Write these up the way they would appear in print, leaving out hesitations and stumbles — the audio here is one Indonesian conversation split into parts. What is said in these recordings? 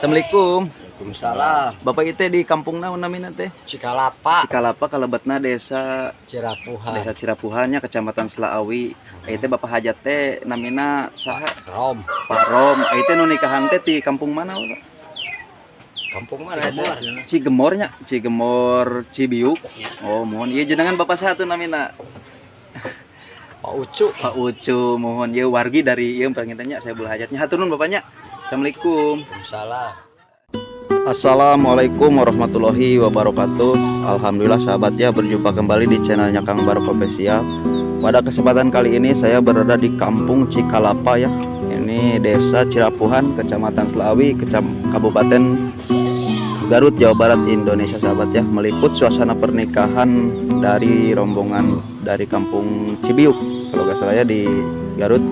Assalamualaikum. Waalaikumsalam. Bapak itu di kampung naon namina teh? Cikalapa, Cikalapa kalebatna desa Cirapuhan, Cirapuhannya Kecamatan Selaawi. Itu Bapak hajat teh namina saha? Rom. Pak Rom. Itu nu nikahan teh di kampung mana, Pak? Kampung mana itu? Cigemornya, Cigemor Cibiuk. Oh, mohon ieu jenengan Bapak saha tuh namina? Pak Ucu. Pak Ucu, mohon ieu wargi dari ieu pangintanya saya bola hajatnya. Hatur nuhun Bapaknya. Assalamualaikum. Waalaikumsalam. Assalamualaikum warahmatullahi wabarakatuh. Alhamdulillah sahabat ya, berjumpa kembali di channelnya Kang Barok Official. Pada kesempatan kali ini saya berada di kampung Cikalapa ya. Ini desa Cirapuhan, Kecamatan Selaawi, Kabupaten Garut, Jawa Barat, Indonesia sahabat ya. Meliput suasana pernikahan dari rombongan dari kampung Cibiuk kalau gak salah ya, di Garut.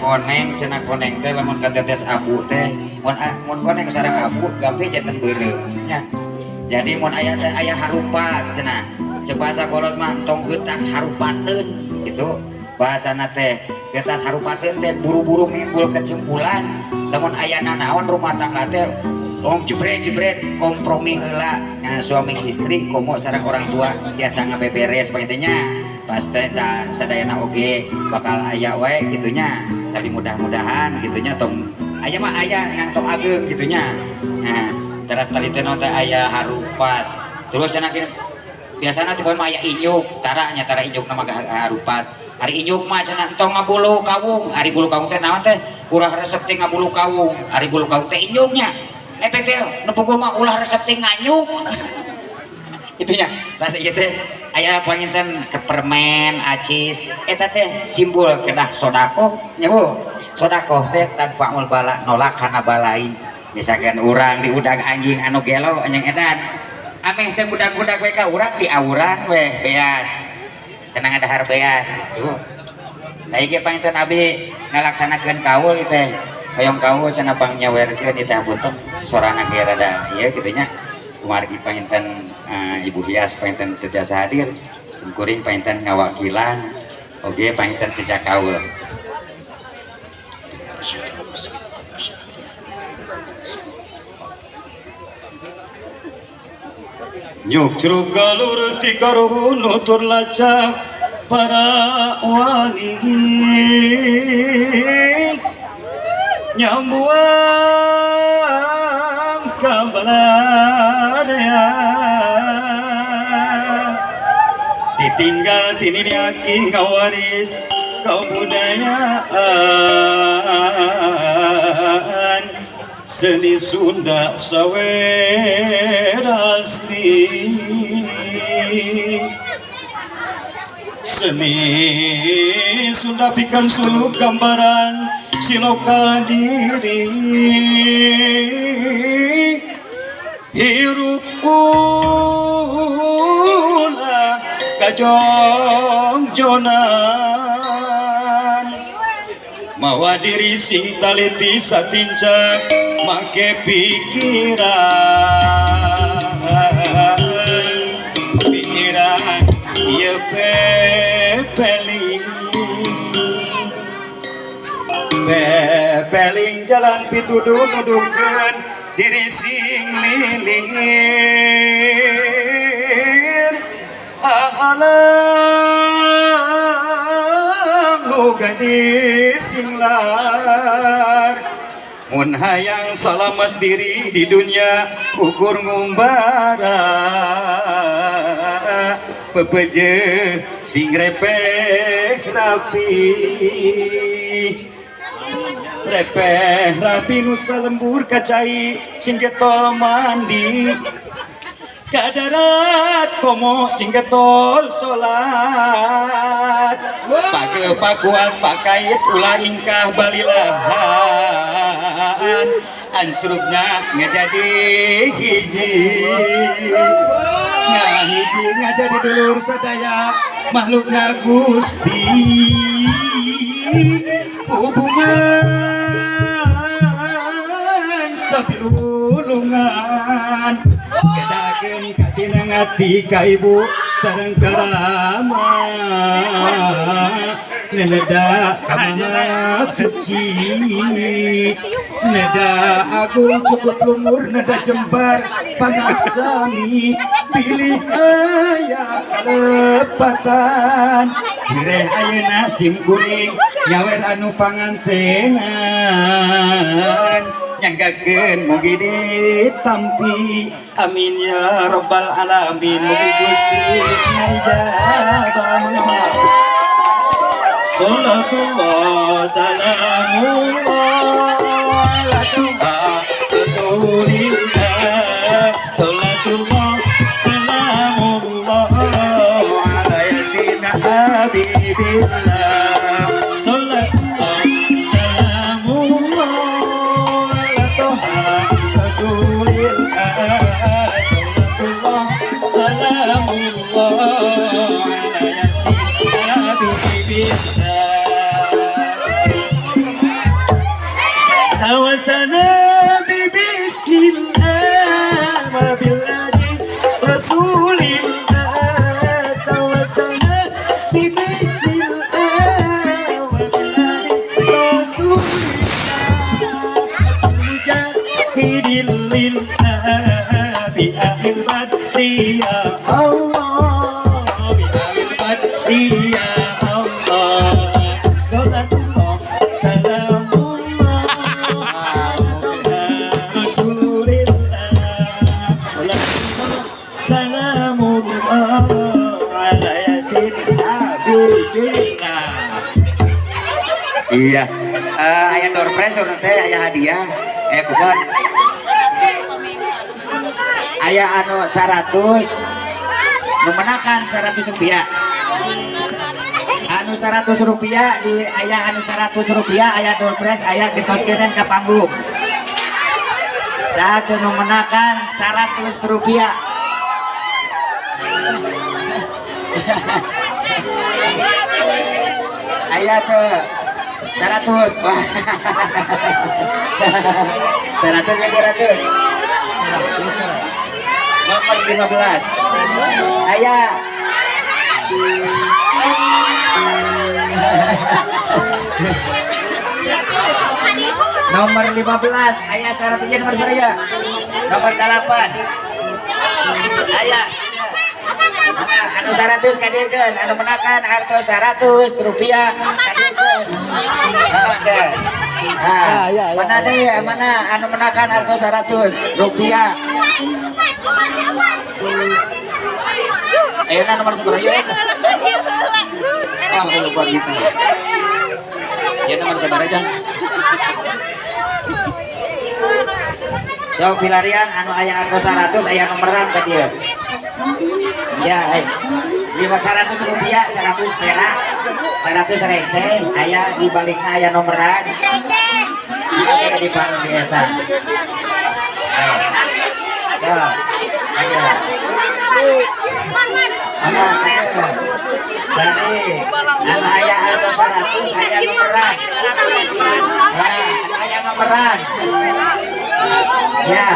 Koneng cenah koneng teh lamun katetes abu teh mun koneng sareng abu gampang janten beureum nya. Jadi mun aya teh aya harupat cenah. Ceuk bahasa kolot mah tong geutas harupateun gitu. Bahasana teh geutas harupateun teh buru-buru mimbul kecempulan. Lamun aya nanaon rumah tangga teh jebret kompromi heula suami istri komo sareng orang tua biasa ngabeberes pangitnya. Pasti dah sadayana oge bakal aya wae gitunya, tapi mudah-mudahan gitunya tong aya mah aya ngan tong ageng gitunya. Nah teras tadi teh teh aya harupat terus cenah biasana teh mah aya inyuk tara inyuk nama harupat. Hari inyuk mah cenah tong ngabulu kawung, hari bulu kawung teh naon teh urah resep teh ngabulu kawung, hari bulu kawung teh inyuknya efek teh nepuguh mah ulah resep teh nganyuk itunya. Tas ieu teh aya panginten ke permen acis eta teh simbol kedah sodaqoh nya Bu. Sodaqoh teh tanpa mul bala nolak kana balai. Misalkan urang diudag anjing anu gelo anjing edan ameh teh budak-budak we ka urang diawuran we beas senang dahar beas gitu. Da ieu panginten abi ngalaksanakeun kaul ieu teh hoyong kaul cenah pangnyawerkeun ieu teh punten sorana ge rada ieu kitu nya. Kumargi panginten Ibu Bias panginten terjasa hadir, sungkuring panginten ngawakilan, oge panginten sejak kaul. Nyukruk galur ti karuhun nutur lacak para wali nyambuang kabalarya ditinggal tininiaki ngawaris kebudayaan seni Sunda sawerasni seni Sunda pikan suluk gambaran siloka diri hirup ulah kajong jonan mawa diri sing taliti satinca make pikiran ieu pepeling jalan pituduh nuduhkeun diri sing lilir alam nu gadis sing lar mun hayang salamet diri di dunia ukur ngumbara pepeje sing repeh rapi nusa lembur kacai sing getol mandi kadarat komo sing getol salat page pakuat pakait ulah ingkah balilahan ancurugna ngajadi hiji ngajadi dulur sadaya makhlukna Gusti hubungan sapilulungan kedakeun katina ngati ka ibu sareng karama neneda kamana suci neda agung cukup lumur neda jembar pangaksami pilih aya kalepatan direh ayeuna sim kuring nyawer anu pangantenan nyanggakeun mugi ditampi amin ya rabbal alamin mugi Gusti ngajabah sallallahu salamullah ala rasulillah sallallahu salamullah ala yasin habibillah sallallahu salamullah ala rasulillah sallallahu salamullah ala yasin habibillah tawasana bibismillah wa biladi rasulillah tawasana bibismillah wa biladi rasulillah mujahidin lillah bi ahlil badri ya Allah bi ahlil badri ya Allah salatullah salamullah salamullah ala yasin habibillah. Iya, aya door prize urang teh aya hadiah, aya kupon. Aya anu 100. Nu menakan 100 rupiah. Anu 100 rupiah di aya anu 100 rupiah aya door prize aya getoskeun ka panggung. Satu nu menakan 100 rupiah. Ayat 100. Wah. 100 ya 200. Nomor 15. Ayat. Nomor 15 ayat 100 nomor berapa? Nomor 8. Aya. Mana anu 100 kadiekeun, anu menakan hartos 100 rupiah kadiekeun. Heeh. Nah, mana deui mana anu menakan hartos 100 rupiah. Ayeuna nomor sabaraha? Ah, lupa gitu. Ya nomor sabaraha? So pilarian anu aya hartos 100 aya nomoran ka dieu. Ya, 500 rupiah, 100 perak, 100 receh, aya di balikna aya nomoran. Aya di pang di eta. So, aya. Mana aya? Jadi, anu aya hartos 100 aya nomoran. Nah, aya nomoran. Ya,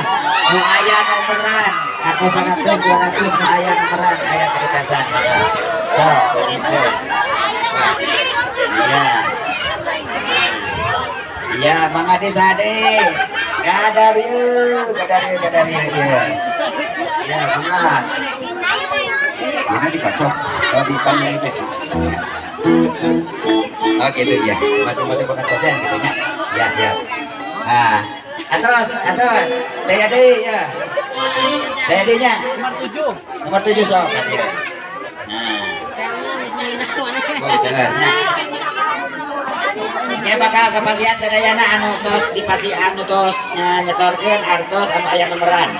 nu aya nomoran atau 100 200 nu aya nomoran aya keretasan. So, gitu. Iya. Iya, Mang Ade Sade. Gadarieu ya. Ya, Mang. Ini dikacok. Oh, di panjang itu. Oh, gitu ya. Masing-masing bukan dosen gitu nya. Ya, siap. Nah, atas, DAD ya. DAD-nya nomor 7 sok. Nah. Oh, sebenarnya. Ya bakal kepasihan sadayana anu tos dipasi anu tos nyetorkeun artos anu aya nomoran.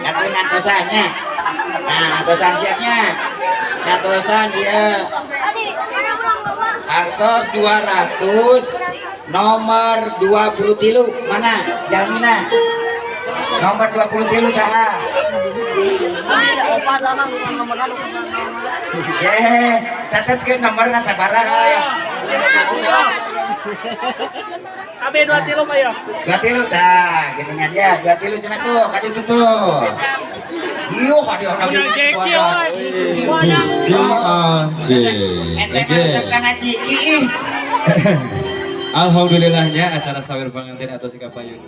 Atuh ngantosannya. Nah, ngantosan siapnya. Ngantosan ieu. Artos 200 nomor 23 mana Jamina nomor 23 saha catatkeun nomorna sabaraha KB 23 Pak ya. 23 tah geuningan ya 23 cenah tuh kaditu tuh ieu hadiah Alhamdulillahnya acara sawer pengantin atau sikap payung.